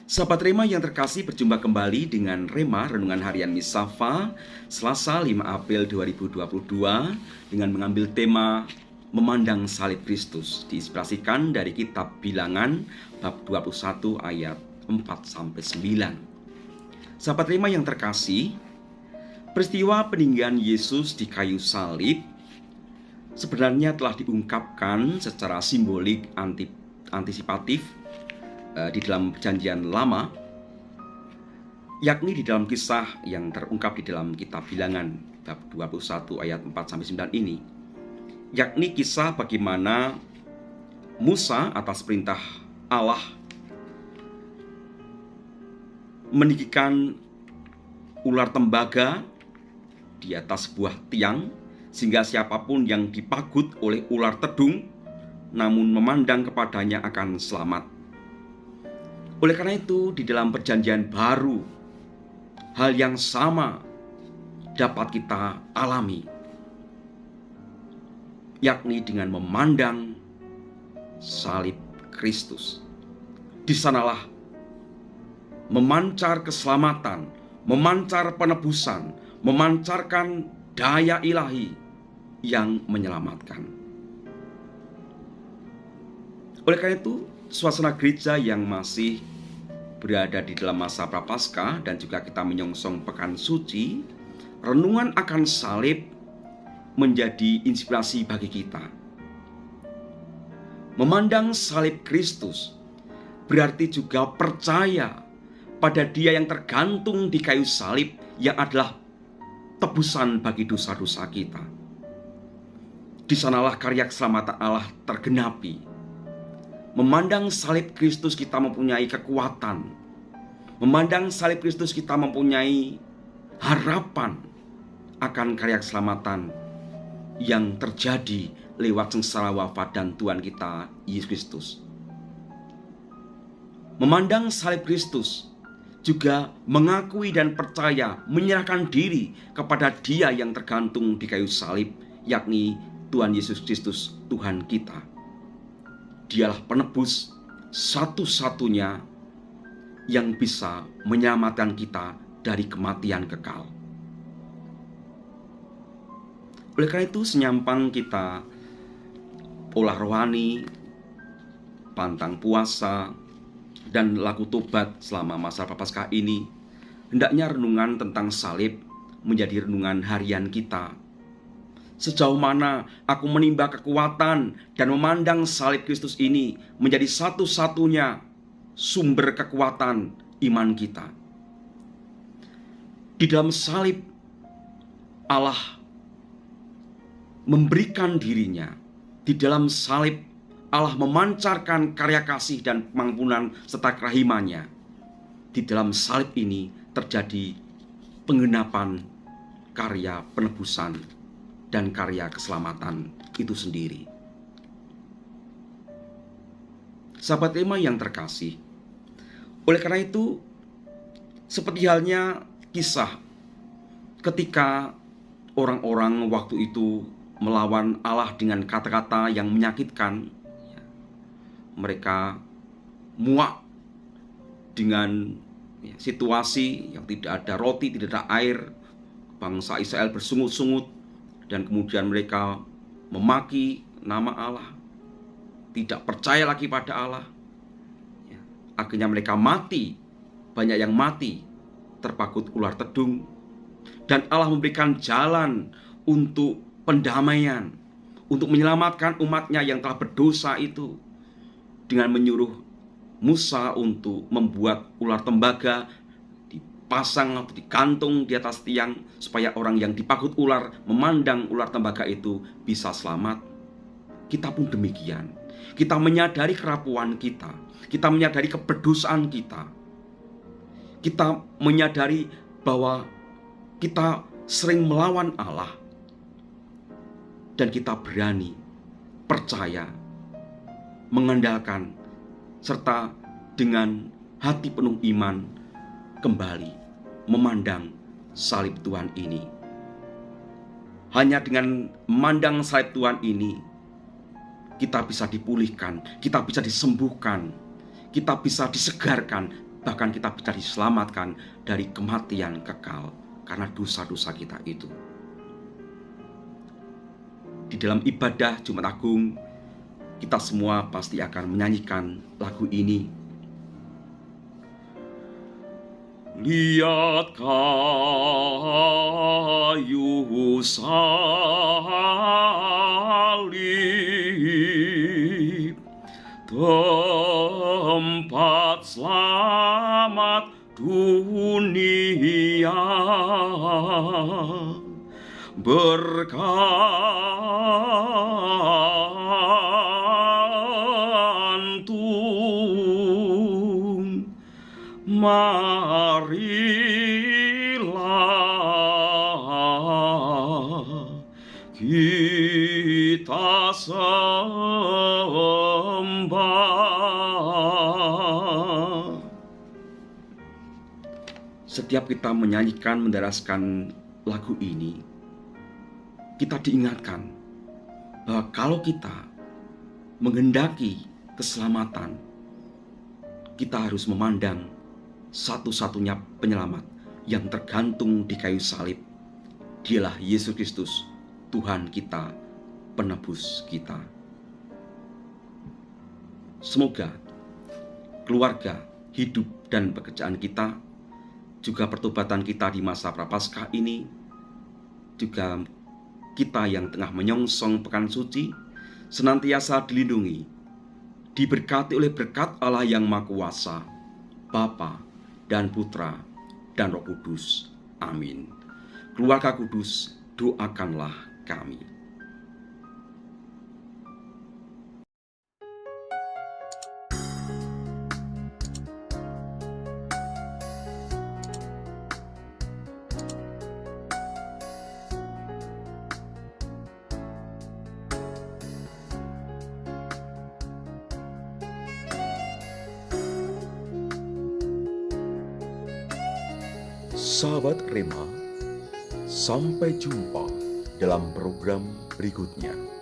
Sahabat Rema yang terkasih, berjumpa kembali dengan Rema Renungan Harian Misafa Selasa 5 April 2022 dengan mengambil tema Memandang Salib Kristus, diinspirasikan dari kitab Bilangan bab 21 ayat 4-9. Sahabat Rema yang terkasih, peristiwa peninggian Yesus di kayu salib sebenarnya telah diungkapkan secara simbolik antisipatif di dalam Perjanjian Lama, yakni di dalam kisah yang terungkap di dalam kitab Bilangan bab 21 ayat 4-9 ini, yakni kisah bagaimana Musa atas perintah Allah meninggikan ular tembaga di atas sebuah tiang, sehingga siapapun yang dipagut oleh ular tedung namun memandang kepadanya akan selamat. Oleh karena itu, di dalam Perjanjian Baru, hal yang sama dapat kita alami, yakni dengan memandang salib Kristus. Di sanalah memancar keselamatan, memancar penebusan, memancarkan daya ilahi yang menyelamatkan. Oleh karena itu, suasana gereja yang masih berada di dalam masa Prapaskah dan juga kita menyongsong Pekan Suci, renungan akan salib menjadi inspirasi bagi kita. Memandang salib Kristus berarti juga percaya pada Dia yang tergantung di kayu salib, yang adalah tebusan bagi dosa-dosa kita. Di sanalah karya keselamatan Allah tergenapi. Memandang salib Kristus kita mempunyai kekuatan. Memandang salib Kristus kita mempunyai harapan akan karya keselamatan yang terjadi lewat sengsara wafat dan Tuhan kita Yesus Kristus. Memandang salib Kristus juga mengakui dan percaya, menyerahkan diri kepada Dia yang tergantung di kayu salib, yakni Tuhan Yesus Kristus, Tuhan kita. Dialah penebus satu-satunya yang bisa menyelamatkan kita dari kematian kekal. Oleh karena itu, senyampang kita olah rohani, pantang puasa, dan laku tobat selama masa Prapaskah ini, hendaknya renungan tentang salib menjadi renungan harian kita. Sejauh mana aku menimba kekuatan dan memandang salib Kristus ini menjadi satu-satunya sumber kekuatan iman kita. Di dalam salib, Allah memberikan dirinya. Di dalam salib, Allah memancarkan karya kasih dan pengampunan serta kerahimannya. Di dalam salib ini terjadi penggenapan karya penebusan dan karya keselamatan itu sendiri. Sahabat Rema yang terkasih, oleh karena itu, seperti halnya kisah ketika orang-orang waktu itu melawan Allah dengan kata-kata yang menyakitkan, mereka muak dengan situasi yang tidak ada roti, tidak ada air. Bangsa Israel bersungut-sungut, dan kemudian mereka memaki nama Allah, tidak percaya lagi pada Allah. Akhirnya mereka mati, banyak yang mati terpagut ular tedung. Dan Allah memberikan jalan untuk pendamaian, untuk menyelamatkan umatnya yang telah berdosa itu, dengan menyuruh Musa untuk membuat ular tembaga, pasang atau digantung di atas tiang, supaya orang yang dipagut ular memandang ular tembaga itu bisa selamat. Kita pun demikian. Kita menyadari kerapuan kita, kita menyadari keberdosaan kita, kita menyadari bahwa kita sering melawan Allah, dan kita berani percaya, mengandalkan, serta dengan hati penuh iman kembali memandang salib Tuhan ini. Hanya dengan memandang salib Tuhan ini, kita bisa dipulihkan, kita bisa disembuhkan, kita bisa disegarkan bahkan kita bisa diselamatkan dari kematian kekal karena dosa-dosa kita itu. Di dalam ibadah Jumat Agung, kita semua pasti akan menyanyikan lagu ini. Lihat kayu salib, tempat selamat dunia, bergantung. Marilah kita sembah. Setiap kita menyanyikan, menderaskan lagu ini, kita diingatkan bahwa kalau kita menghendaki keselamatan, kita harus memandang satu-satunya penyelamat yang tergantung di kayu salib. Dialah Yesus Kristus, Tuhan kita, penebus kita. Semoga keluarga, hidup, dan pekerjaan kita, juga pertobatan kita di masa Prapaskah ini, juga kita yang tengah menyongsong pekan suci, senantiasa dilindungi, diberkati oleh berkat Allah yang Maha Kuasa, Bapa dan Putra dan Roh Kudus. Amin. Keluarga kudus, doakanlah kami. Sahabat Rema, sampai jumpa dalam program berikutnya.